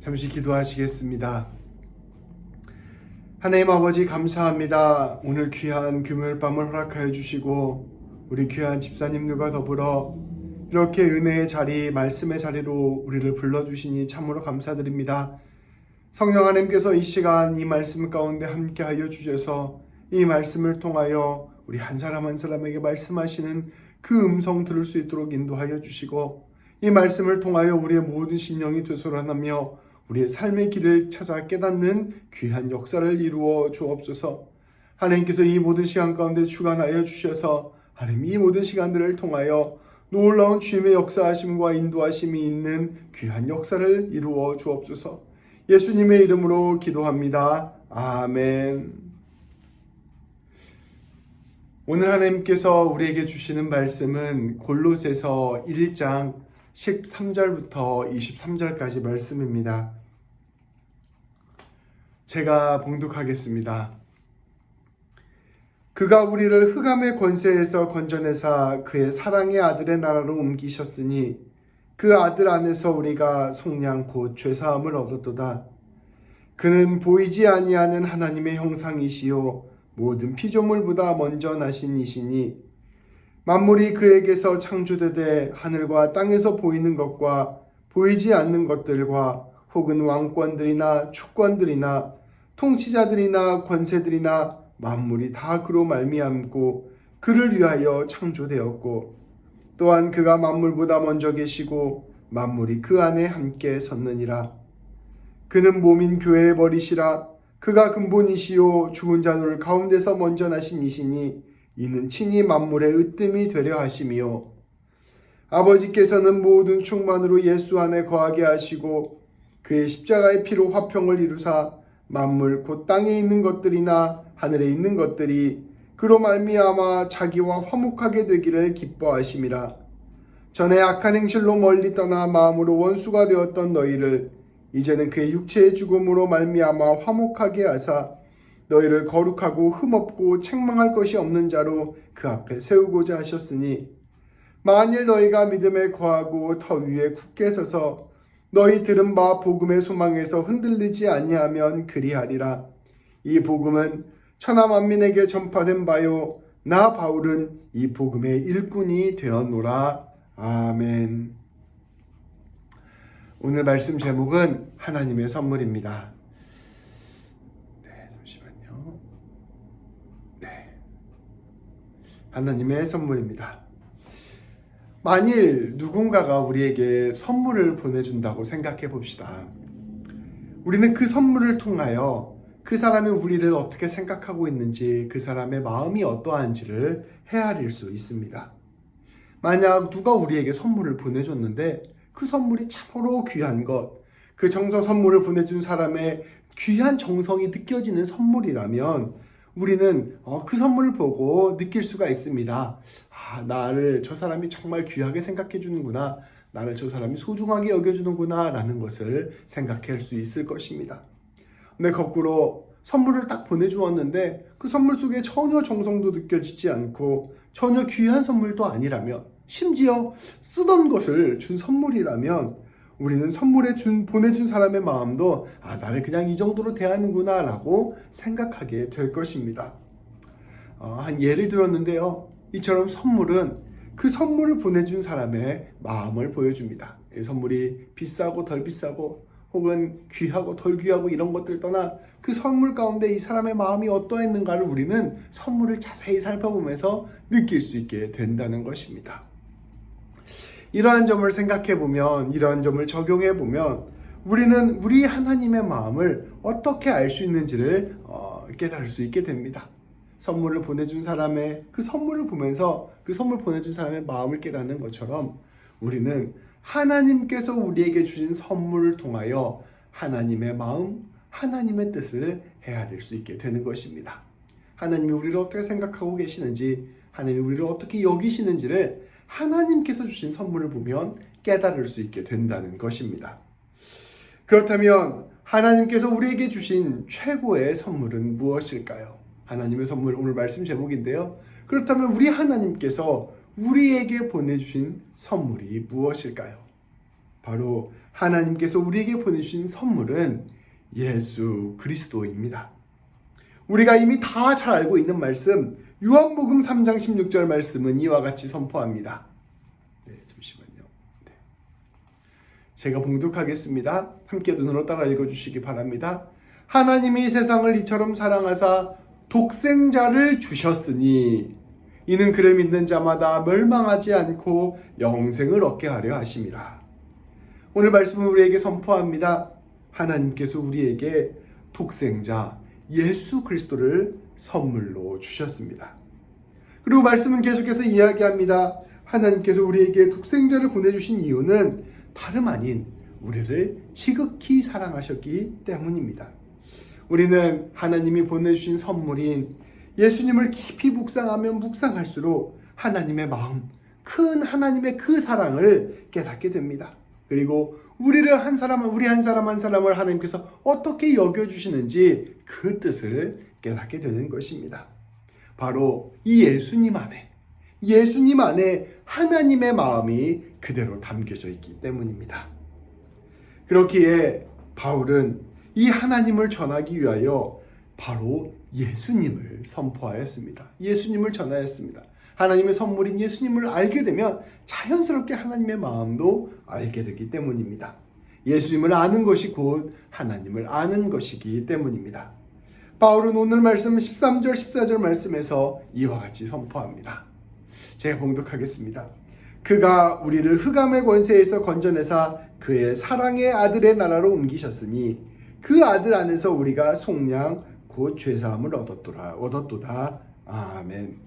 잠시 기도하시겠습니다. 하나님 아버지 감사합니다. 오늘 귀한 금요일 밤을 허락하여 주시고 우리 귀한 집사님들과 더불어 이렇게 은혜의 자리, 말씀의 자리로 우리를 불러주시니 참으로 감사드립니다. 성령 하나님께서 이 시간 이 말씀 가운데 함께하여 주셔서 이 말씀을 통하여 우리 한 사람 한 사람에게 말씀하시는 그 음성 들을 수 있도록 인도하여 주시고 이 말씀을 통하여 우리의 모든 심령이 되살아나며 우리의 삶의 길을 찾아 깨닫는 귀한 역사를 이루어 주옵소서. 하나님께서 이 모든 시간 가운데 주관하여 주셔서 하나님 이 모든 시간들을 통하여 놀라운 주님의 역사하심과 인도하심이 있는 귀한 역사를 이루어 주옵소서. 예수님의 이름으로 기도합니다. 아멘. 오늘 하나님께서 우리에게 주시는 말씀은 골로새서 1장 13절부터 23절까지 말씀입니다. 제가 봉독하겠습니다. 그가 우리를 흑암의 권세에서 건져내사 그의 사랑의 아들의 나라로 옮기셨으니 그 아들 안에서 우리가 속량 곧 죄사함을 얻었도다. 그는 보이지 아니하는 하나님의 형상이시요 모든 피조물보다 먼저 나신 이시니 만물이 그에게서 창조되되 하늘과 땅에서 보이는 것과 보이지 않는 것들과 혹은 왕권들이나 주권들이나 통치자들이나 권세들이나 만물이 다 그로 말미암고 그를 위하여 창조되었고 또한 그가 만물보다 먼저 계시고 만물이 그 안에 함께 섰느니라. 그는 몸인 교회의 머리시라. 그가 근본이시요 죽은 자들 가운데서 먼저 나신 이시니 이는 친히 만물의 으뜸이 되려 하심이요 아버지께서는 모든 충만으로 예수 안에 거하게 하시고 그의 십자가의 피로 화평을 이루사 만물 곧 땅에 있는 것들이나 하늘에 있는 것들이 그로 말미암아 자기와 화목하게 되기를 기뻐하심이라. 전에 악한 행실로 멀리 떠나 마음으로 원수가 되었던 너희를 이제는 그의 육체의 죽음으로 말미암아 화목하게 하사 너희를 거룩하고 흠없고 책망할 것이 없는 자로 그 앞에 세우고자 하셨으니 만일 너희가 믿음에 거하고 터 위에 굳게 서서 너희 들은 바 복음의 소망에서 흔들리지 아니하면 그리하리라. 이 복음은 천하 만민에게 전파된 바요 나 바울은 이 복음의 일꾼이 되었노라. 아멘. 오늘 말씀 제목은 하나님의 선물입니다. 잠시만요. 하나님의 선물입니다. 만일 누군가가 우리에게 선물을 보내준다고 생각해 봅시다. 우리는 그 선물을 통하여 그 사람이 우리를 어떻게 생각하고 있는지, 그 사람의 마음이 어떠한지를 헤아릴 수 있습니다. 만약 누가 우리에게 선물을 보내줬는데 그 선물이 참으로 귀한 것, 그 정성 선물을 보내준 사람의 귀한 정성이 느껴지는 선물이라면 우리는 그 선물을 보고 느낄 수가 있습니다. 나를 저 사람이 정말 귀하게 생각해 주는구나, 나를 저 사람이 소중하게 여겨주는구나 라는 것을 생각할 수 있을 것입니다. 근데 거꾸로 선물을 딱 보내주었는데 그 선물 속에 전혀 정성도 느껴지지 않고 전혀 귀한 선물도 아니라면, 심지어 쓰던 것을 준 선물이라면 우리는 보내준 사람의 마음도 나를 그냥 이 정도로 대하는구나 라고 생각하게 될 것입니다. 한 예를 들었는데요, 이처럼 선물은 그 선물을 보내준 사람의 마음을 보여줍니다. 이 선물이 비싸고 덜 비싸고 혹은 귀하고 덜 귀하고 이런 것들 떠나 그 선물 가운데 이 사람의 마음이 어떠했는가를 우리는 선물을 자세히 살펴보면서 느낄 수 있게 된다는 것입니다. 이러한 점을 생각해보면, 이러한 점을 적용해보면 우리는 우리 하나님의 마음을 어떻게 알 수 있는지를 깨달을 수 있게 됩니다. 선물을 보내준 사람의 그 선물을 보면서 그 선물 보내준 사람의 마음을 깨닫는 것처럼 우리는 하나님께서 우리에게 주신 선물을 통하여 하나님의 마음, 하나님의 뜻을 헤아릴 수 있게 되는 것입니다. 하나님이 우리를 어떻게 생각하고 계시는지, 하나님이 우리를 어떻게 여기시는지를 하나님께서 주신 선물을 보면 깨달을 수 있게 된다는 것입니다. 그렇다면 하나님께서 우리에게 주신 최고의 선물은 무엇일까요? 하나님의 선물, 오늘 말씀 제목인데요. 그렇다면 우리 하나님께서 우리에게 보내주신 선물이 무엇일까요? 바로 하나님께서 우리에게 보내주신 선물은 예수 그리스도입니다. 우리가 이미 다 잘 알고 있는 말씀, 요한복음 3장 16절 말씀은 이와 같이 선포합니다. 잠시만요. 제가 봉독하겠습니다. 함께 눈으로 따라 읽어주시기 바랍니다. 하나님이 세상을 이처럼 사랑하사 독생자를 주셨으니 이는 그를 믿는 자마다 멸망하지 않고 영생을 얻게 하려 하심이라. 오늘 말씀은 우리에게 선포합니다. 하나님께서 우리에게 독생자 예수 그리스도를 선물로 주셨습니다. 그리고 말씀은 계속해서 이야기합니다. 하나님께서 우리에게 독생자를 보내주신 이유는 다름 아닌 우리를 지극히 사랑하셨기 때문입니다. 우리는 하나님이 보내주신 선물인 예수님을 깊이 묵상하면 묵상할수록 하나님의 마음, 큰 하나님의 그 사랑을 깨닫게 됩니다. 그리고 우리 한 사람을 하나님께서 어떻게 여겨주시는지 그 뜻을 깨닫게 되는 것입니다. 바로 이 예수님 안에 하나님의 마음이 그대로 담겨져 있기 때문입니다. 그렇기에 바울은 이 하나님을 전하기 위하여 바로 예수님을 선포하였습니다. 예수님을 전하였습니다. 하나님의 선물인 예수님을 알게 되면 자연스럽게 하나님의 마음도 알게 되기 때문입니다. 예수님을 아는 것이 곧 하나님을 아는 것이기 때문입니다. 바울은 오늘 말씀 13절 14절 말씀에서 이와 같이 선포합니다. 제가 봉독하겠습니다. 그가 우리를 흑암의 권세에서 건져내사 그의 사랑의 아들의 나라로 옮기셨으니 그 아들 안에서 우리가 속량 곧 죄사함을 얻었도다. 아멘.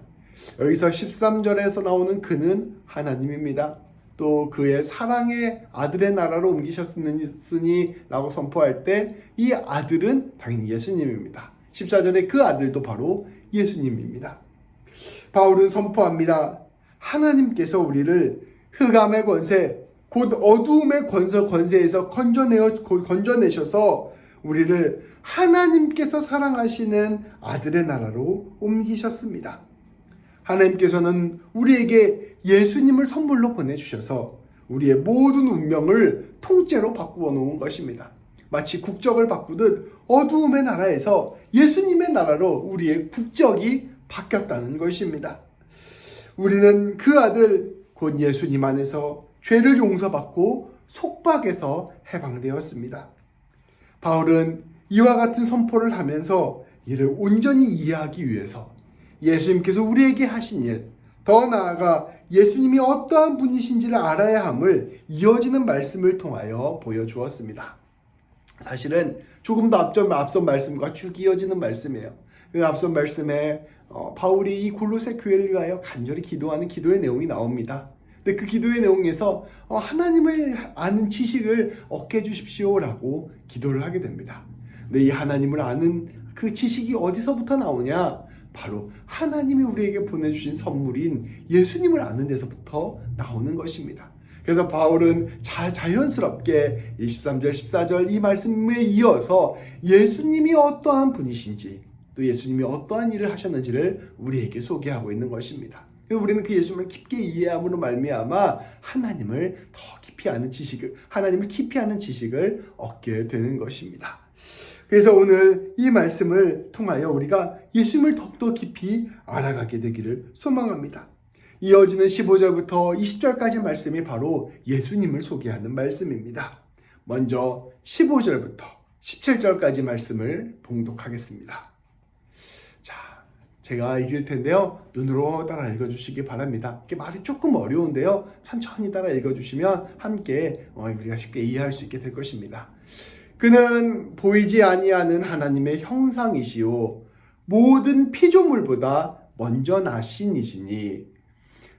여기서 13절에서 나오는 그는 하나님입니다. 또 그의 사랑의 아들의 나라로 옮기셨으니 라고 선포할 때 이 아들은 당연히 예수님입니다. 14절에 그 아들도 바로 예수님입니다. 바울은 선포합니다. 하나님께서 우리를 흑암의 권세, 곧 어두움의 권세에서 건져내셔서 우리를 하나님께서 사랑하시는 아들의 나라로 옮기셨습니다. 하나님께서는 우리에게 예수님을 선물로 보내주셔서 우리의 모든 운명을 통째로 바꾸어 놓은 것입니다. 마치 국적을 바꾸듯 어두움의 나라에서 예수님의 나라로 우리의 국적이 바뀌었다는 것입니다. 우리는 그 아들 곧 예수님 안에서 죄를 용서받고 속박에서 해방되었습니다. 바울은 이와 같은 선포를 하면서 이를 온전히 이해하기 위해서 예수님께서 우리에게 하신 일, 더 나아가 예수님이 어떠한 분이신지를 알아야 함을 이어지는 말씀을 통하여 보여주었습니다. 사실은 조금 더 앞선 말씀과 쭉 이어지는 말씀이에요. 그 앞선 말씀에 바울이 이 골로새 교회를 위하여 간절히 기도하는 기도의 내용이 나옵니다. 근데 그 기도의 내용에서 하나님을 아는 지식을 얻게 해주십시오라고 기도를 하게 됩니다. 근데 이 하나님을 아는 그 지식이 어디서부터 나오냐? 바로 하나님이 우리에게 보내주신 선물인 예수님을 아는 데서부터 나오는 것입니다. 그래서 바울은 자연스럽게 23절, 14절 이 말씀에 이어서 예수님이 어떠한 분이신지 또 예수님이 어떠한 일을 하셨는지를 우리에게 소개하고 있는 것입니다. 우리는 그 예수님을 깊게 이해함으로 말미암아 하나님을 깊이 아는 지식을 얻게 되는 것입니다. 그래서 오늘 이 말씀을 통하여 우리가 예수님을 더욱더 깊이 알아가게 되기를 소망합니다. 이어지는 15절부터 20절까지 말씀이 바로 예수님을 소개하는 말씀입니다. 먼저 15절부터 17절까지 말씀을 봉독하겠습니다. 자, 제가 읽을 텐데요. 눈으로 따라 읽어주시기 바랍니다. 이게 말이 조금 어려운데요. 천천히 따라 읽어주시면 함께 우리가 쉽게 이해할 수 있게 될 것입니다. 그는 보이지 아니하는 하나님의 형상이시오 모든 피조물보다 먼저 나신 이시니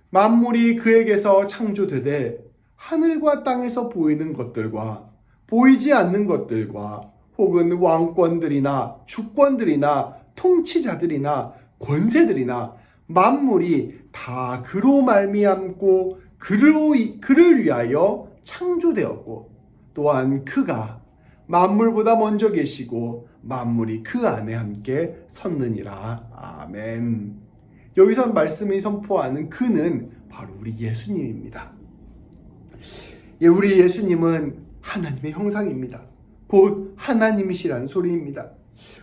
만물이 그에게서 창조되되 하늘과 땅에서 보이는 것들과 보이지 않는 것들과 혹은 왕권들이나 주권들이나 통치자들이나 권세들이나 만물이 다 그로 말미암고 그를 위하여 창조되었고 또한 그가 만물보다 먼저 계시고 만물이 그 안에 함께 섰느니라. 아멘. 여기서 말씀이 선포하는 그는 바로 우리 예수님입니다. 우리 예수님은 하나님의 형상입니다. 곧 하나님이시라는 소리입니다.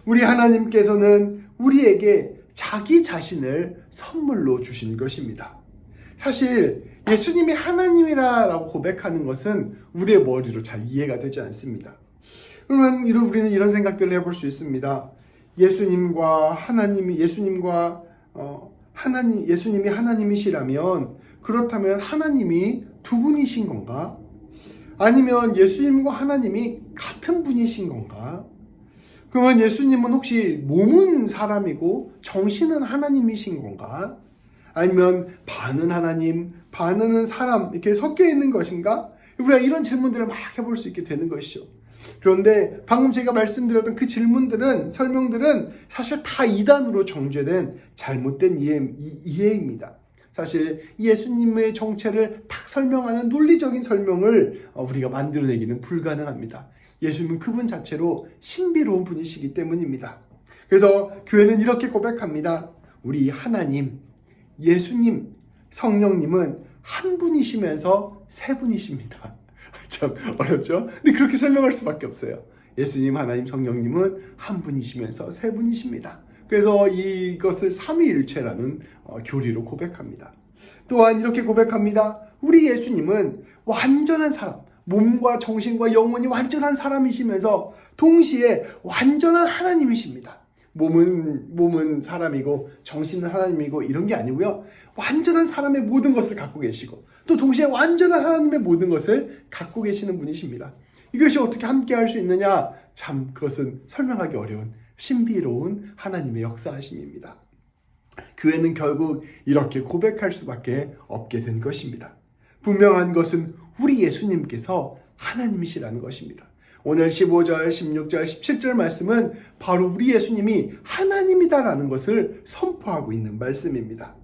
우리 하나님께서는 우리에게 자기 자신을 선물로 주신 것입니다. 사실 예수님이 하나님이라고 고백하는 것은 우리의 머리로 잘 이해가 되지 않습니다. 그러면 우리는 이런 생각들을 해볼 수 있습니다. 예수님이 하나님이시라면 그렇다면 하나님이 두 분이신 건가? 아니면 예수님과 하나님이 같은 분이신 건가? 그러면 예수님은 혹시 몸은 사람이고 정신은 하나님이신 건가? 아니면 반은 하나님, 반은 사람 이렇게 섞여 있는 것인가? 우리가 이런 질문들을 막 해볼 수 있게 되는 것이죠. 그런데 방금 제가 말씀드렸던 그 질문들은, 설명들은 사실 다 이단으로 정죄된 잘못된 이해입니다. 사실 예수님의 정체를 딱 설명하는 논리적인 설명을 우리가 만들어내기는 불가능합니다. 예수님은 그분 자체로 신비로운 분이시기 때문입니다. 그래서 교회는 이렇게 고백합니다. 우리 하나님, 예수님, 성령님은 한 분이시면서 세 분이십니다. 참 어렵죠? 근데 그렇게 설명할 수밖에 없어요. 예수님, 하나님, 성령님은 한 분이시면서 세 분이십니다. 그래서 이것을 삼위일체라는 교리로 고백합니다. 또한 이렇게 고백합니다. 우리 예수님은 완전한 사람, 몸과 정신과 영혼이 완전한 사람이시면서 동시에 완전한 하나님이십니다. 몸은 사람이고 정신은 하나님이고 이런 게 아니고요. 완전한 사람의 모든 것을 갖고 계시고 또 동시에 완전한 하나님의 모든 것을 갖고 계시는 분이십니다. 이것이 어떻게 함께 할 수 있느냐? 참 그것은 설명하기 어려운 신비로운 하나님의 역사하심입니다. 교회는 결국 이렇게 고백할 수밖에 없게 된 것입니다. 분명한 것은 우리 예수님께서 하나님이시라는 것입니다. 오늘 15절, 16절, 17절 말씀은 바로 우리 예수님이 하나님이다라는 것을 선포하고 있는 말씀입니다.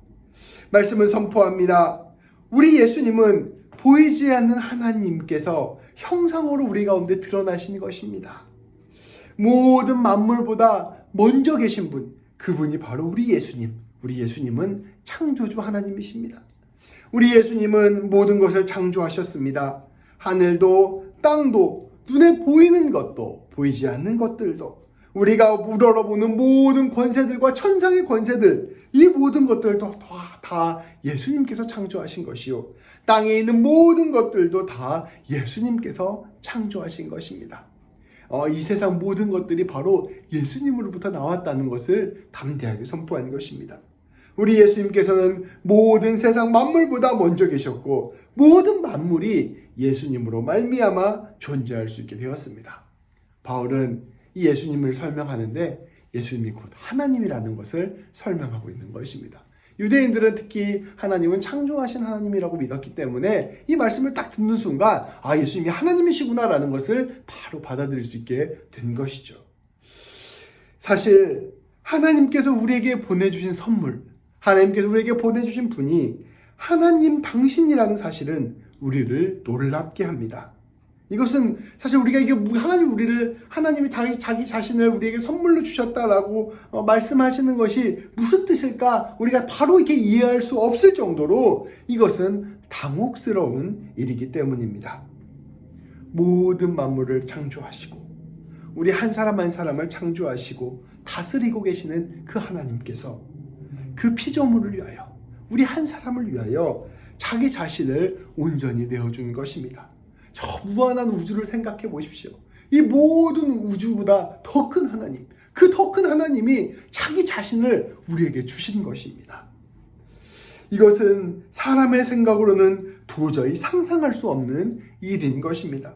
말씀을 선포합니다. 우리 예수님은 보이지 않는 하나님께서 형상으로 우리 가운데 드러나신 것입니다. 모든 만물보다 먼저 계신 분, 그분이 바로 우리 예수님. 우리 예수님은 창조주 하나님이십니다. 우리 예수님은 모든 것을 창조하셨습니다. 하늘도 땅도 눈에 보이는 것도 보이지 않는 것들도 우리가 우러러보는 모든 권세들과 천상의 권세들, 이 모든 것들도 다 예수님께서 창조하신 것이요, 땅에 있는 모든 것들도 다 예수님께서 창조하신 것입니다. 이 세상 모든 것들이 바로 예수님으로부터 나왔다는 것을 담대하게 선포한 것입니다. 우리 예수님께서는 모든 세상 만물보다 먼저 계셨고 모든 만물이 예수님으로 말미암아 존재할 수 있게 되었습니다. 바울은 이 예수님을 설명하는데 예수님이 곧 하나님이라는 것을 설명하고 있는 것입니다. 유대인들은 특히 하나님은 창조하신 하나님이라고 믿었기 때문에 이 말씀을 딱 듣는 순간 예수님이 하나님이시구나라는 것을 바로 받아들일 수 있게 된 것이죠. 사실 하나님께서 우리에게 보내주신 선물, 하나님께서 우리에게 보내주신 분이 하나님 당신이라는 사실은 우리를 놀랍게 합니다. 이것은 사실 우리가 하나님이 자기 자신을 우리에게 선물로 주셨다라고 말씀하시는 것이 무슨 뜻일까? 우리가 바로 이렇게 이해할 수 없을 정도로 이것은 당혹스러운 일이기 때문입니다. 모든 만물을 창조하시고 우리 한 사람 한 사람을 창조하시고 다스리고 계시는 그 하나님께서 그 피조물을 위하여, 우리 한 사람을 위하여 자기 자신을 온전히 내어준 것입니다. 저 무한한 우주를 생각해 보십시오. 이 모든 우주보다 더 큰 하나님, 그 더 큰 하나님이 자기 자신을 우리에게 주신 것입니다. 이것은 사람의 생각으로는 도저히 상상할 수 없는 일인 것입니다.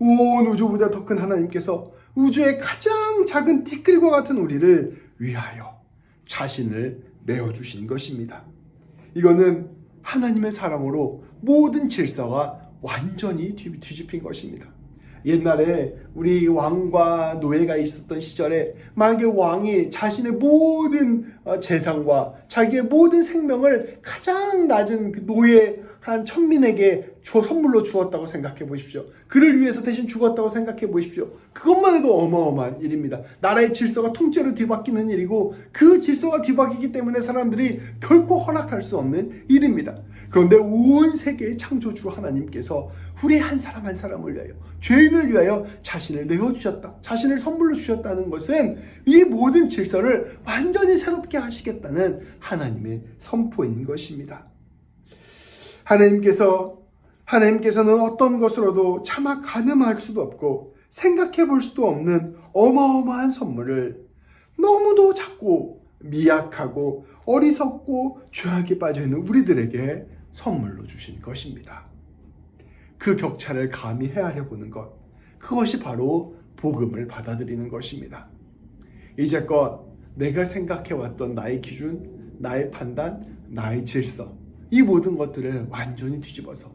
온 우주보다 더 큰 하나님께서 우주의 가장 작은 티끌과 같은 우리를 위하여 자신을 내어주신 것입니다. 이거는 하나님의 사랑으로 모든 질서가 완전히 뒤집힌 것입니다. 옛날에 우리 왕과 노예가 있었던 시절에 만약에 왕이 자신의 모든 재산과 자기의 모든 생명을 가장 낮은 그 노예 한 천민에게 선물로 주었다고 생각해 보십시오. 그를 위해서 대신 죽었다고 생각해 보십시오. 그것만 해도 어마어마한 일입니다. 나라의 질서가 통째로 뒤바뀌는 일이고 그 질서가 뒤바뀌기 때문에 사람들이 결코 허락할 수 없는 일입니다. 그런데 온 세계의 창조주 하나님께서 우리 한 사람 한 사람을 위하여, 죄인을 위하여 자신을 내어주셨다, 자신을 선물로 주셨다는 것은 이 모든 질서를 완전히 새롭게 하시겠다는 하나님의 선포인 것입니다. 하나님께서는 어떤 것으로도 차마 가늠할 수도 없고 생각해 볼 수도 없는 어마어마한 선물을 너무도 작고 미약하고 어리석고 죄악에 빠져있는 우리들에게 선물로 주신 것입니다. 그 격차를 감히 헤아려 보는 것, 그것이 바로 복음을 받아들이는 것입니다. 이제껏 내가 생각해왔던 나의 기준, 나의 판단, 나의 질서, 이 모든 것들을 완전히 뒤집어서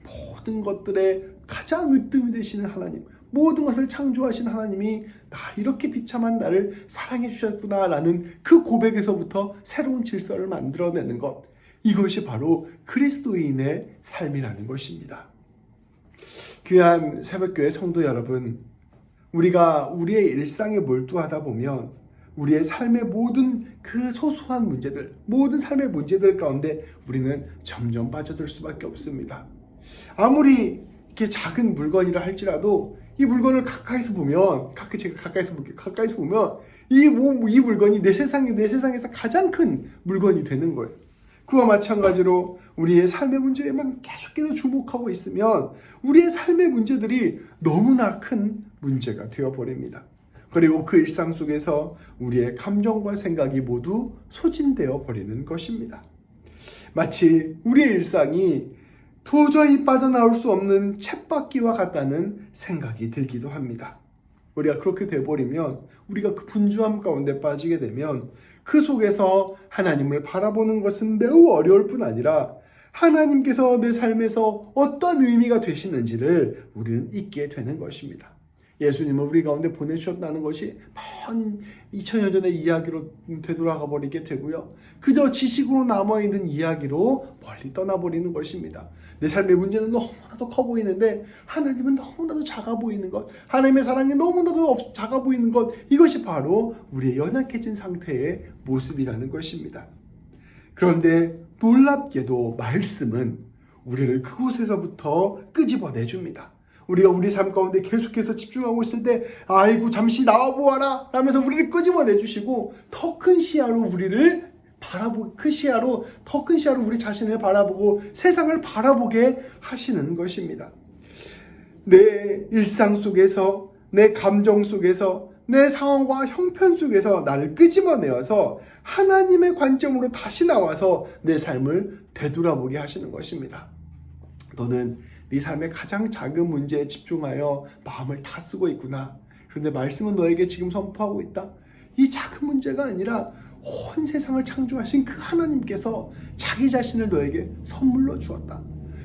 모든 것들의 가장 으뜸이 되시는 하나님, 모든 것을 창조하신 하나님이 나 이렇게 비참한 나를 사랑해 주셨구나라는 그 고백에서부터 새로운 질서를 만들어내는 것, 이것이 바로 그리스도인의 삶이라는 것입니다. 귀한 새벽교회 성도 여러분, 우리가 우리의 일상에 몰두하다 보면 우리의 삶의 모든 그 소소한 문제들, 모든 삶의 문제들 가운데 우리는 점점 빠져들 수밖에 없습니다. 아무리 이렇게 작은 물건이라 할지라도 이 물건을 가까이서 보면, 가까이서 보면 이 물건이 내 세상에서 가장 큰 물건이 되는 거예요. 그와 마찬가지로 우리의 삶의 문제에만 계속해서 주목하고 있으면 우리의 삶의 문제들이 너무나 큰 문제가 되어버립니다. 그리고 그 일상 속에서 우리의 감정과 생각이 모두 소진되어 버리는 것입니다. 마치 우리의 일상이 도저히 빠져나올 수 없는 쳇바퀴와 같다는 생각이 들기도 합니다. 우리가 그렇게 돼버리면, 우리가 그 분주함 가운데 빠지게 되면 그 속에서 하나님을 바라보는 것은 매우 어려울 뿐 아니라 하나님께서 내 삶에서 어떤 의미가 되시는지를 우리는 잊게 되는 것입니다. 예수님을 우리 가운데 보내주셨다는 것이 먼 2000년 전의 이야기로 되돌아가 버리게 되고요. 그저 지식으로 남아있는 이야기로 멀리 떠나버리는 것입니다. 내 삶의 문제는 너무나도 커 보이는데 하나님은 너무나도 작아 보이는 것, 하나님의 사랑이 너무나도 작아 보이는 것, 이것이 바로 우리의 연약해진 상태의 모습이라는 것입니다. 그런데 놀랍게도 말씀은 우리를 그곳에서부터 끄집어내줍니다. 우리가 우리 삶 가운데 계속해서 집중하고 있을 때 아이고 잠시 나와보아라 라면서 우리를 끄집어내주시고 더 큰 시야로 우리를 더 큰 시야로 우리 자신을 바라보고 세상을 바라보게 하시는 것입니다. 내 일상 속에서, 내 감정 속에서, 내 상황과 형편 속에서 나를 끄집어내어서 하나님의 관점으로 다시 나와서 내 삶을 되돌아보게 하시는 것입니다. 너는 네 삶의 가장 작은 문제에 집중하여 마음을 다 쓰고 있구나. 그런데 말씀은 너에게 지금 선포하고 있다. 이 작은 문제가 아니라 온 세상을 창조하신 그 하나님께서 자기 자신을 너에게 선물로 주었다.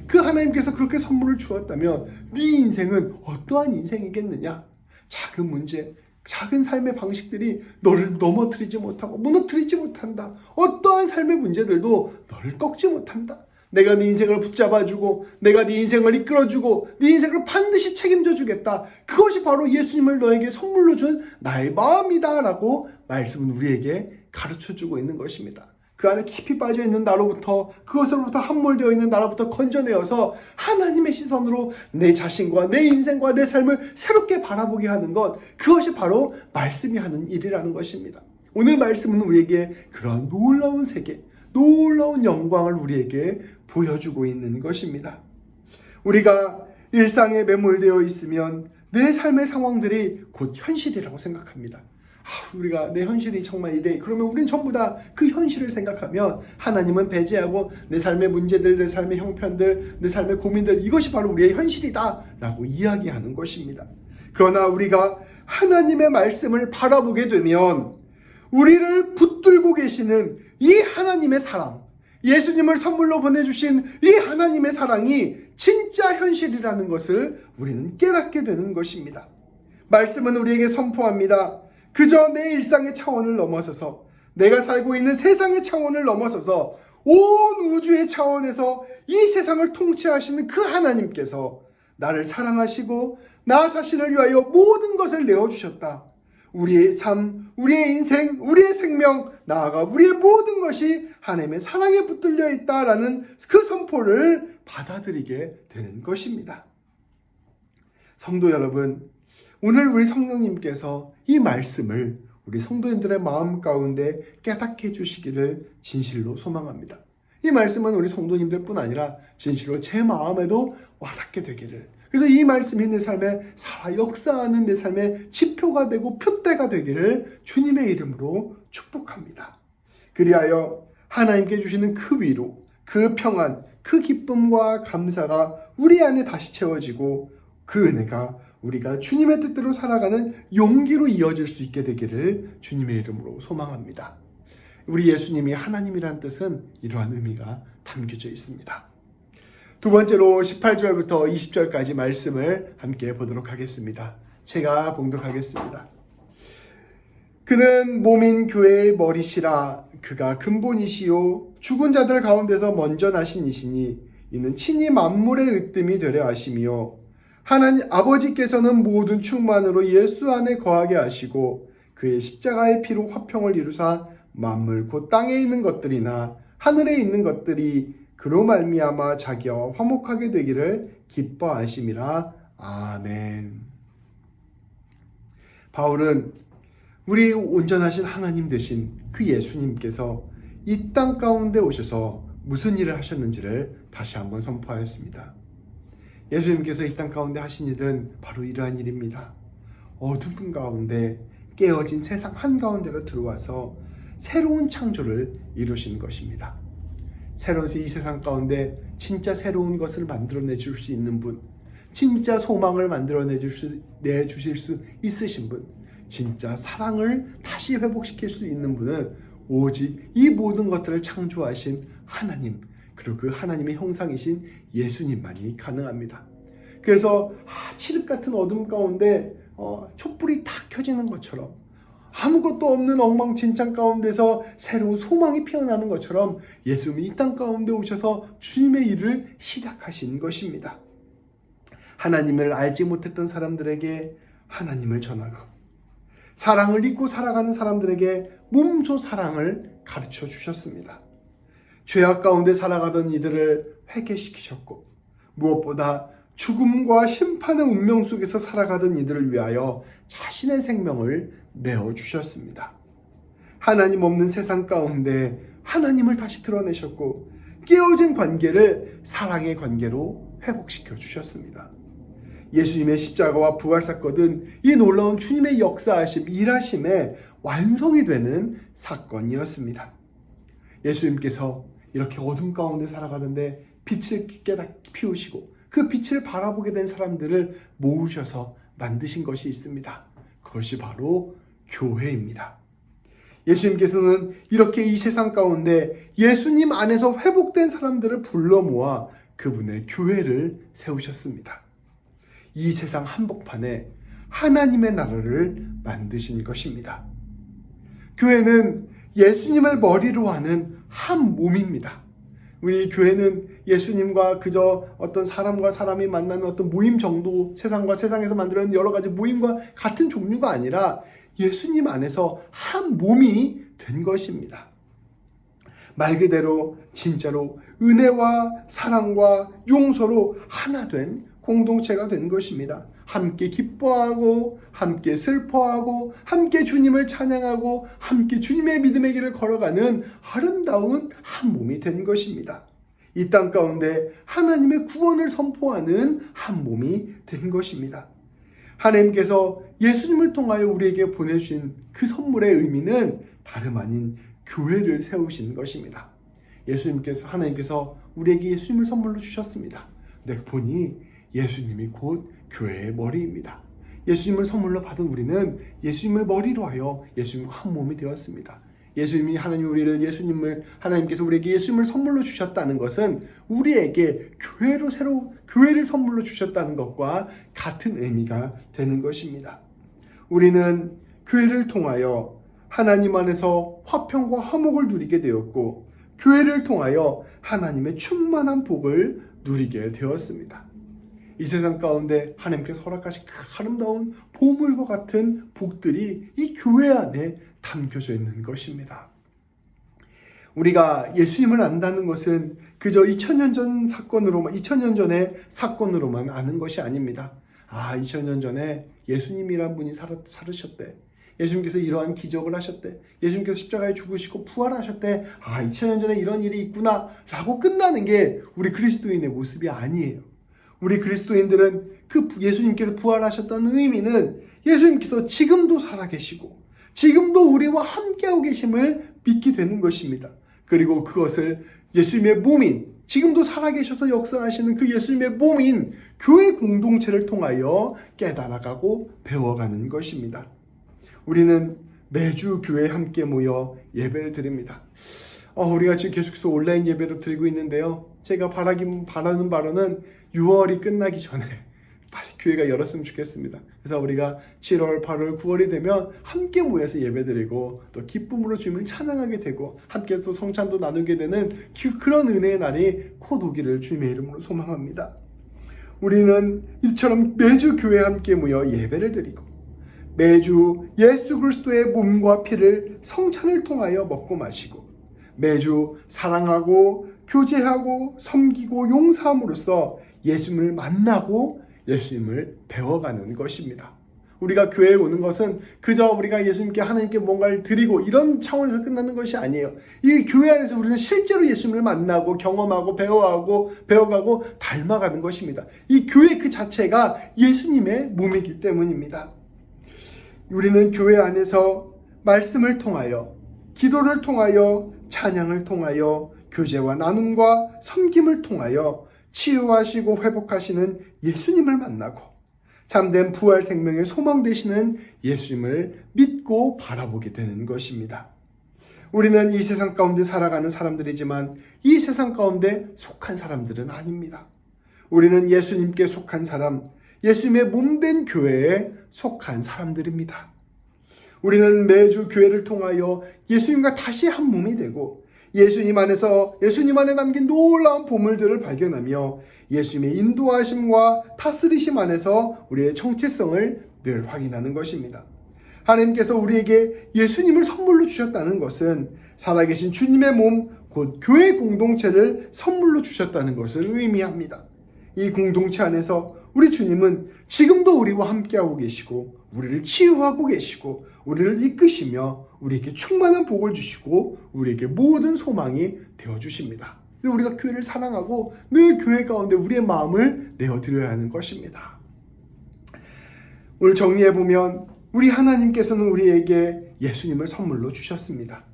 그 하나님께서 그렇게 선물을 주었다면 네 인생은 어떠한 인생이겠느냐? 작은 문제, 작은 삶의 방식들이 너를 넘어뜨리지 못하고 무너뜨리지 못한다. 어떠한 삶의 문제들도 너를 꺾지 못한다. 내가 네 인생을 붙잡아주고 내가 네 인생을 이끌어주고 네 인생을 반드시 책임져 주겠다. 그것이 바로 예수님을 너에게 선물로 준 나의 마음이다 라고 말씀은 우리에게 가르쳐주고 있는 것입니다. 그 안에 깊이 빠져있는 나로부터, 그것으로부터 함몰되어 있는 나로부터 건져내어서 하나님의 시선으로 내 자신과 내 인생과 내 삶을 새롭게 바라보게 하는 것, 그것이 바로 말씀이 하는 일이라는 것입니다. 오늘 말씀은 우리에게 그러한 놀라운 세계, 놀라운 영광을 우리에게 보여주고 있는 것입니다. 우리가 일상에 매몰되어 있으면 내 삶의 상황들이 곧 현실이라고 생각합니다. 우리가 내 현실이 정말 이래. 그러면 우린 전부 다 그 현실을 생각하면 하나님은 배제하고 내 삶의 문제들, 내 삶의 형편들, 내 삶의 고민들, 이것이 바로 우리의 현실이다 라고 이야기하는 것입니다. 그러나 우리가 하나님의 말씀을 바라보게 되면 우리를 붙들고 계시는 이 하나님의 사랑, 예수님을 선물로 보내주신 이 하나님의 사랑이 진짜 현실이라는 것을 우리는 깨닫게 되는 것입니다. 말씀은 우리에게 선포합니다. 그저 내 일상의 차원을 넘어서서, 내가 살고 있는 세상의 차원을 넘어서서 온 우주의 차원에서 이 세상을 통치하시는 그 하나님께서 나를 사랑하시고 나 자신을 위하여 모든 것을 내어주셨다. 우리의 삶, 우리의 인생, 우리의 생명 나아가 우리의 모든 것이 하나님의 사랑에 붙들려 있다라는 그 선포를 받아들이게 되는 것입니다. 성도 여러분, 오늘 우리 성령님께서 이 말씀을 우리 성도님들의 마음 가운데 깨닫게 해주시기를 진실로 소망합니다. 이 말씀은 우리 성도님들 뿐 아니라 진실로 제 마음에도 와닿게 되기를, 그래서 이 말씀이 내 삶에 살아 역사하는 내 삶의 지표가 되고 표대가 되기를 주님의 이름으로 축복합니다. 그리하여 하나님께 주시는 그 위로, 그 평안, 그 기쁨과 감사가 우리 안에 다시 채워지고 그 은혜가 우리가 주님의 뜻대로 살아가는 용기로 이어질 수 있게 되기를 주님의 이름으로 소망합니다. 우리 예수님이 하나님이란 뜻은 이러한 의미가 담겨져 있습니다. 두 번째로 18절부터 20절까지 말씀을 함께 보도록 하겠습니다. 제가 봉독하겠습니다. 그는 몸인 교회의 머리시라. 그가 근본이시요 죽은 자들 가운데서 먼저 나신 이시니 이는 친히 만물의 으뜸이 되려 하심이요 하나님 아버지께서는 모든 충만으로 예수 안에 거하게 하시고 그의 십자가의 피로 화평을 이루사 만물 곧 땅에 있는 것들이나 하늘에 있는 것들이 그로 말미암아 자기와 화목하게 되기를 기뻐하심이라. 아멘. 바울은 우리 온전하신 하나님 되신 그 예수님께서 이 땅 가운데 오셔서 무슨 일을 하셨는지를 다시 한번 선포하였습니다. 예수님께서 이 땅 가운데 하신 일은 바로 이러한 일입니다. 어둠 가운데 깨어진 세상 한가운데로 들어와서 새로운 창조를 이루신 것입니다. 새로운 이 세상 가운데 진짜 새로운 것을 만들어내 줄 수 있는 분, 진짜 소망을 만들어내 주실 수 있으신 분, 진짜 사랑을 다시 회복시킬 수 있는 분은 오직 이 모든 것들을 창조하신 하나님, 그리고 그 하나님의 형상이신 예수님만이 가능합니다. 그래서 칠흑 같은 어둠 가운데 촛불이 탁 켜지는 것처럼, 아무것도 없는 엉망진창 가운데서 새로운 소망이 피어나는 것처럼 예수님이 이 땅 가운데 오셔서 주님의 일을 시작하신 것입니다. 하나님을 알지 못했던 사람들에게 하나님을 전하고, 사랑을 잊고 살아가는 사람들에게 몸소 사랑을 가르쳐 주셨습니다. 죄악 가운데 살아가던 이들을 회개시키셨고, 무엇보다 죽음과 심판의 운명 속에서 살아가던 이들을 위하여 자신의 생명을 내어주셨습니다. 하나님 없는 세상 가운데 하나님을 다시 드러내셨고, 깨어진 관계를 사랑의 관계로 회복시켜 주셨습니다. 예수님의 십자가와 부활사건은 이 놀라운 주님의 역사하심, 일하심의 완성이 되는 사건이었습니다. 예수님께서 이렇게 어둠 가운데 살아가는데 빛을 피우시고 그 빛을 바라보게 된 사람들을 모으셔서 만드신 것이 있습니다. 그것이 바로 교회입니다. 예수님께서는 이렇게 이 세상 가운데 예수님 안에서 회복된 사람들을 불러 모아 그분의 교회를 세우셨습니다. 이 세상 한복판에 하나님의 나라를 만드신 것입니다. 교회는 예수님을 머리로 하는 한 몸입니다. 우리 교회는 예수님과 그저 어떤 사람과 사람이 만나는 어떤 모임 정도, 세상과 세상에서 만들어낸 여러 가지 모임과 같은 종류가 아니라 예수님 안에서 한 몸이 된 것입니다. 말 그대로 진짜로 은혜와 사랑과 용서로 하나 된 공동체가 된 것입니다. 함께 기뻐하고 함께 슬퍼하고 함께 주님을 찬양하고 함께 주님의 믿음의 길을 걸어가는 아름다운 한 몸이 된 것입니다. 이 땅 가운데 하나님의 구원을 선포하는 한 몸이 된 것입니다. 하나님께서 예수님을 통하여 우리에게 보내주신 그 선물의 의미는 다름 아닌 교회를 세우신 것입니다. 하나님께서 우리에게 예수님을 선물로 주셨습니다. 근데 보니 예수님이 곧 교회의 머리입니다. 예수님을 선물로 받은 우리는 예수님을 머리로 하여 예수님과 한 몸이 되었습니다. 하나님께서 우리에게 예수님을 선물로 주셨다는 것은 우리에게 교회를 선물로 주셨다는 것과 같은 의미가 되는 것입니다. 우리는 교회를 통하여 하나님 안에서 화평과 화목을 누리게 되었고, 교회를 통하여 하나님의 충만한 복을 누리게 되었습니다. 이 세상 가운데 하나님께서 허락하신 그 아름다운 보물과 같은 복들이 이 교회 안에 담겨져 있는 것입니다. 우리가 예수님을 안다는 것은 그저 2000년 전의 사건으로만 아는 것이 아닙니다. 2000년 전에 예수님이란 분이 살으셨대. 예수님께서 이러한 기적을 하셨대. 예수님께서 십자가에 죽으시고 부활하셨대. 2000년 전에 이런 일이 있구나 라고 끝나는 게 우리 그리스도인의 모습이 아니에요. 우리 그리스도인들은 그 예수님께서 부활하셨다는 의미는 예수님께서 지금도 살아계시고 지금도 우리와 함께하고 계심을 믿게 되는 것입니다. 그리고 그것을 예수님의 몸인, 지금도 살아계셔서 역사하시는 그 예수님의 몸인 교회 공동체를 통하여 깨달아가고 배워가는 것입니다. 우리는 매주 교회에 함께 모여 예배를 드립니다. 우리가 지금 계속해서 온라인 예배로 드리고 있는데요. 제가 바라는 바로는 6월이 끝나기 전에 빨리 교회가 열었으면 좋겠습니다. 그래서 우리가 7월, 8월, 9월이 되면 함께 모여서 예배드리고 또 기쁨으로 주님을 찬양하게 되고 함께 또 성찬도 나누게 되는 그런 은혜의 날이 곧 오기를 주님의 이름으로 소망합니다. 우리는 이처럼 매주 교회에 함께 모여 예배를 드리고 매주 예수 그리스도의 몸과 피를 성찬을 통하여 먹고 마시고 매주 사랑하고 교제하고 섬기고 용서함으로써 예수님을 만나고 예수님을 배워가는 것입니다. 우리가 교회에 오는 것은 그저 우리가 예수님께 하나님께 뭔가를 드리고 이런 차원에서 끝나는 것이 아니에요. 이 교회 안에서 우리는 실제로 예수님을 만나고 경험하고 배워가고 닮아가는 것입니다. 이 교회 그 자체가 예수님의 몸이기 때문입니다. 우리는 교회 안에서 말씀을 통하여 기도를 통하여 찬양을 통하여 교제와 나눔과 섬김을 통하여 치유하시고 회복하시는 예수님을 만나고 참된 부활 생명의 소망 되시는 예수님을 믿고 바라보게 되는 것입니다. 우리는 이 세상 가운데 살아가는 사람들이지만 이 세상 가운데 속한 사람들은 아닙니다. 우리는 예수님께 속한 사람, 예수님의 몸된 교회에 속한 사람들입니다. 우리는 매주 교회를 통하여 예수님과 다시 한 몸이 되고 예수님 안에 남긴 놀라운 보물들을 발견하며 예수님의 인도하심과 다스리심 안에서 우리의 정체성을 늘 확인하는 것입니다. 하나님께서 우리에게 예수님을 선물로 주셨다는 것은 살아계신 주님의 몸, 곧 교회 공동체를 선물로 주셨다는 것을 의미합니다. 이 공동체 안에서 우리 주님은 지금도 우리와 함께하고 계시고 우리를 치유하고 계시고 우리를 이끄시며 우리에게 충만한 복을 주시고 우리에게 모든 소망이 되어주십니다. 우리가 교회를 사랑하고 늘 교회 가운데 우리의 마음을 내어드려야 하는 것입니다. 오늘 정리해보면 우리 하나님께서는 우리에게 예수님을 선물로 주셨습니다.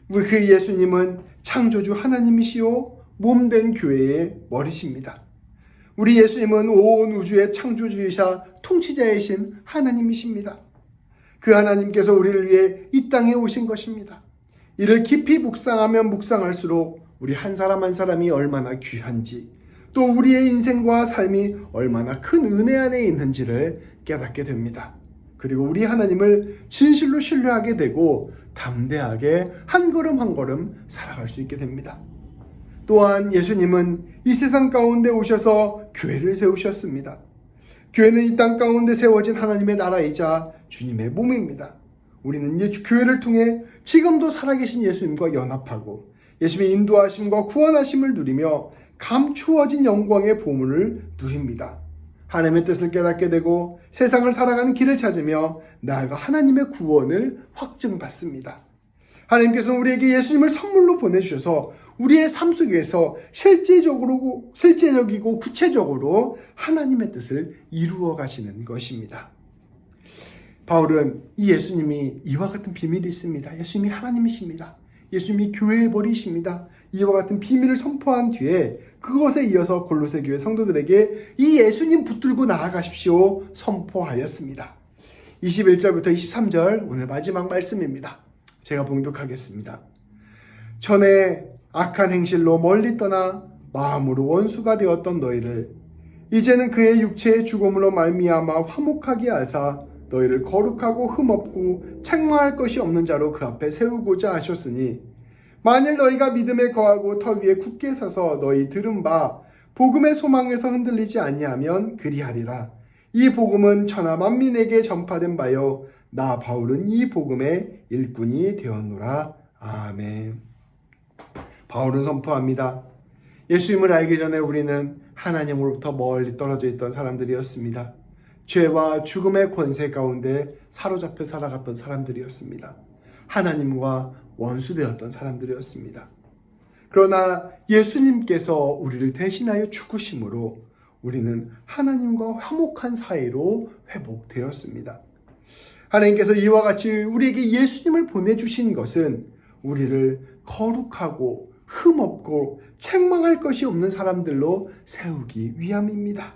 그 예수님은 창조주 하나님이시요 몸된 교회의 머리십니다. 우리 예수님은 온 우주의 창조주이사 통치자이신 하나님이십니다. 그 하나님께서 우리를 위해 이 땅에 오신 것입니다. 이를 깊이 묵상하면 묵상할수록 우리 한 사람 한 사람이 얼마나 귀한지 또 우리의 인생과 삶이 얼마나 큰 은혜 안에 있는지를 깨닫게 됩니다. 그리고 우리 하나님을 진실로 신뢰하게 되고 담대하게 한 걸음 한 걸음 살아갈 수 있게 됩니다. 또한 예수님은 이 세상 가운데 오셔서 교회를 세우셨습니다. 교회는 이 땅 가운데 세워진 하나님의 나라이자 주님의 몸입니다. 우리는 교회를 통해 지금도 살아계신 예수님과 연합하고 예수님의 인도하심과 구원하심을 누리며 감추어진 영광의 보물을 누립니다. 하나님의 뜻을 깨닫게 되고 세상을 살아가는 길을 찾으며 나아가 하나님의 구원을 확증받습니다. 하나님께서는 우리에게 예수님을 선물로 보내주셔서 우리의 삶 속에서 실제적이고 구체적으로 하나님의 뜻을 이루어 가시는 것입니다. 바울은 이 예수님이 이와 같은 비밀이 있습니다. 예수님이 하나님이십니다. 예수님이 교회의 머리이십니다. 이와 같은 비밀을 선포한 뒤에 그것에 이어서 골로새 교회 성도들에게 이 예수님 붙들고 나아가십시오 선포하였습니다. 21절부터 23절 오늘 마지막 말씀입니다. 제가 봉독하겠습니다. 전에 악한 행실로 멀리 떠나 마음으로 원수가 되었던 너희를 이제는 그의 육체의 죽음으로 말미암아 화목하게 하사 너희를 거룩하고 흠없고 책망할 것이 없는 자로 그 앞에 세우고자 하셨으니 만일 너희가 믿음에 거하고 터 위에 굳게 서서 너희 들은 바 복음의 소망에서 흔들리지 아니하면 그리하리라. 이 복음은 천하 만민에게 전파된 바요 나 바울은 이 복음의 일꾼이 되었노라. 아멘. 바울은 선포합니다. 예수님을 알기 전에 우리는 하나님으로부터 멀리 떨어져 있던 사람들이었습니다. 죄와 죽음의 권세 가운데 사로잡혀 살아갔던 사람들이었습니다. 하나님과 원수되었던 사람들이었습니다. 그러나 예수님께서 우리를 대신하여 죽으심으로 우리는 하나님과 화목한 사이로 회복되었습니다. 하나님께서 이와 같이 우리에게 예수님을 보내주신 것은 우리를 거룩하고 흠없고 책망할 것이 없는 사람들로 세우기 위함입니다.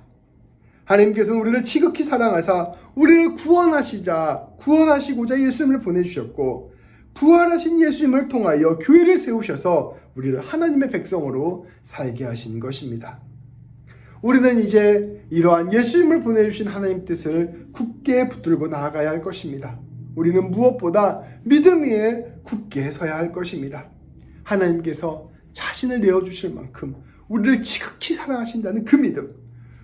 하나님께서는 우리를 지극히 사랑하사 우리를 구원하시고자 예수님을 보내주셨고, 부활하신 예수님을 통하여 교회를 세우셔서 우리를 하나님의 백성으로 살게 하신 것입니다. 우리는 이제 이러한 예수님을 보내주신 하나님 뜻을 굳게 붙들고 나아가야 할 것입니다. 우리는 무엇보다 믿음 위에 굳게 서야 할 것입니다. 하나님께서 자신을 내어주실 만큼 우리를 지극히 사랑하신다는 그 믿음,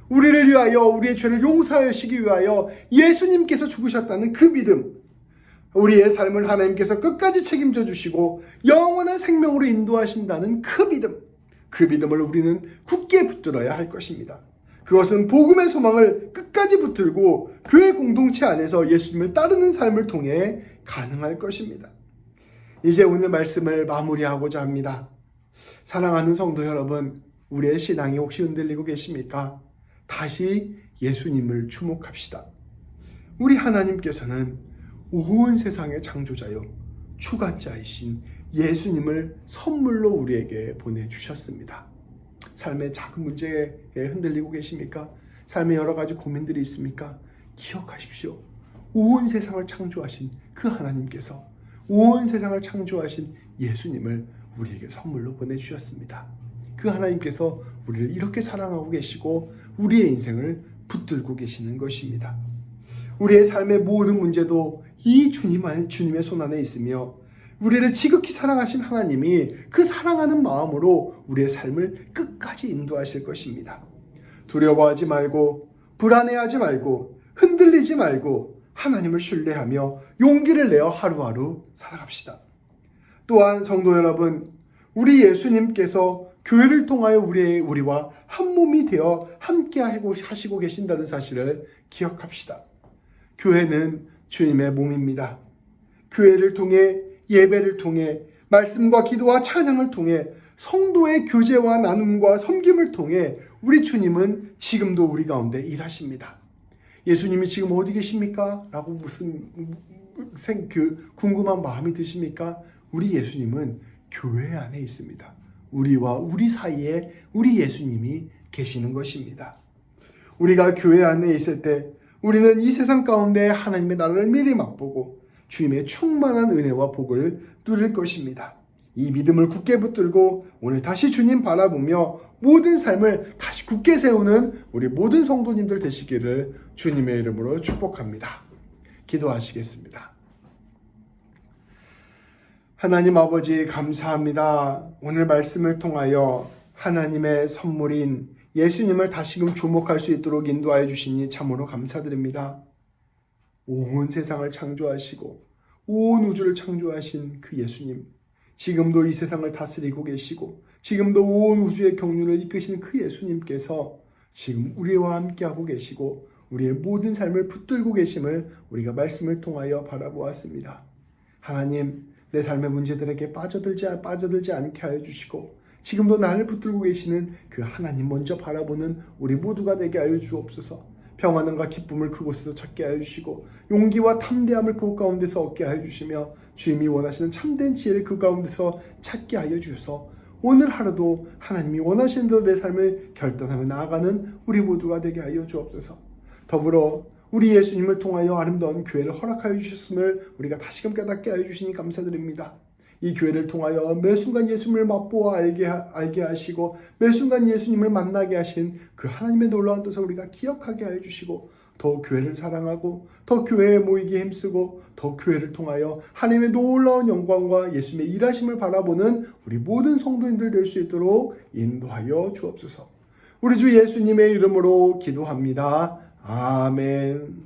우리를 위하여 우리의 죄를 용서하시기 위하여 예수님께서 죽으셨다는 그 믿음, 우리의 삶을 하나님께서 끝까지 책임져 주시고 영원한 생명으로 인도하신다는 그 믿음, 그 믿음을 우리는 굳게 붙들어야 할 것입니다. 그것은 복음의 소망을 끝까지 붙들고 교회 공동체 안에서 예수님을 따르는 삶을 통해 가능할 것입니다. 이제 오늘 말씀을 마무리하고자 합니다. 사랑하는 성도 여러분, 우리의 신앙이 혹시 흔들리고 계십니까? 다시 예수님을 주목합시다. 우리 하나님께서는 온 세상의 창조자요 주관자이신 예수님을 선물로 우리에게 보내주셨습니다. 삶의 작은 문제에 흔들리고 계십니까? 삶의 여러 가지 고민들이 있습니까? 기억하십시오. 온 세상을 창조하신 그 하나님께서 온 세상을 창조하신 예수님을 우리에게 선물로 보내주셨습니다. 그 하나님께서 우리를 이렇게 사랑하고 계시고 우리의 인생을 붙들고 계시는 것입니다. 우리의 삶의 모든 문제도 이 주님의 손 안에 있으며 우리를 지극히 사랑하신 하나님이 그 사랑하는 마음으로 우리의 삶을 끝까지 인도하실 것입니다. 두려워하지 말고 불안해하지 말고 흔들리지 말고 하나님을 신뢰하며 용기를 내어 하루하루 살아갑시다. 또한 성도 여러분, 우리 예수님께서 교회를 통하여 우리와 한 몸이 되어 함께 하시고 계신다는 사실을 기억합시다. 교회는 주님의 몸입니다. 교회를 통해 예배를 통해 말씀과 기도와 찬양을 통해 성도의 교제와 나눔과 섬김을 통해 우리 주님은 지금도 우리 가운데 일하십니다. 예수님이 지금 어디 계십니까? 라고 무슨 궁금한 마음이 드십니까? 우리 예수님은 교회 안에 있습니다. 우리와 우리 사이에 우리 예수님이 계시는 것입니다. 우리가 교회 안에 있을 때 우리는 이 세상 가운데 하나님의 나라를 미리 맛보고 주님의 충만한 은혜와 복을 누릴 것입니다. 이 믿음을 굳게 붙들고 오늘 다시 주님 바라보며 모든 삶을 다시 굳게 세우는 우리 모든 성도님들 되시기를 주님의 이름으로 축복합니다. 기도하시겠습니다. 하나님 아버지 감사합니다. 오늘 말씀을 통하여 하나님의 선물인 예수님을 다시금 주목할 수 있도록 인도하여 주시니 참으로 감사드립니다. 온 세상을 창조하시고 온 우주를 창조하신 그 예수님, 지금도 이 세상을 다스리고 계시고 지금도 온 우주의 경륜을 이끄시는 그 예수님께서 지금 우리와 함께하고 계시고 우리의 모든 삶을 붙들고 계심을 우리가 말씀을 통하여 바라보았습니다. 하나님, 내 삶의 문제들에게 빠져들지 않게 하여 주시고 지금도 나를 붙들고 계시는 그 하나님 먼저 바라보는 우리 모두가 되게 하여 주옵소서. 평안과 기쁨을 그곳에서 찾게 하여 주시고 용기와 탐대함을 그곳 가운데서 얻게 하여 주시며 주님이 원하시는 참된 지혜를 그 가운데서 찾게 하여 주셔서 오늘 하루도 하나님이 원하시는 대로 내 삶을 결단하며 나아가는 우리 모두가 되게 하여 주옵소서. 더불어 우리 예수님을 통하여 아름다운 교회를 허락하여 주셨음을 우리가 다시금 깨닫게 하여 주시니 감사드립니다. 이 교회를 통하여 매 순간 예수님을 맛보아 알게 하시고 매 순간 예수님을 만나게 하신 그 하나님의 놀라운 뜻을 우리가 기억하게 하여 주시고 더 교회를 사랑하고 더 교회에 모이기 힘쓰고 더 교회를 통하여 하나님의 놀라운 영광과 예수님의 일하심을 바라보는 우리 모든 성도님들 될 수 있도록 인도하여 주옵소서. 우리 주 예수님의 이름으로 기도합니다. 아멘.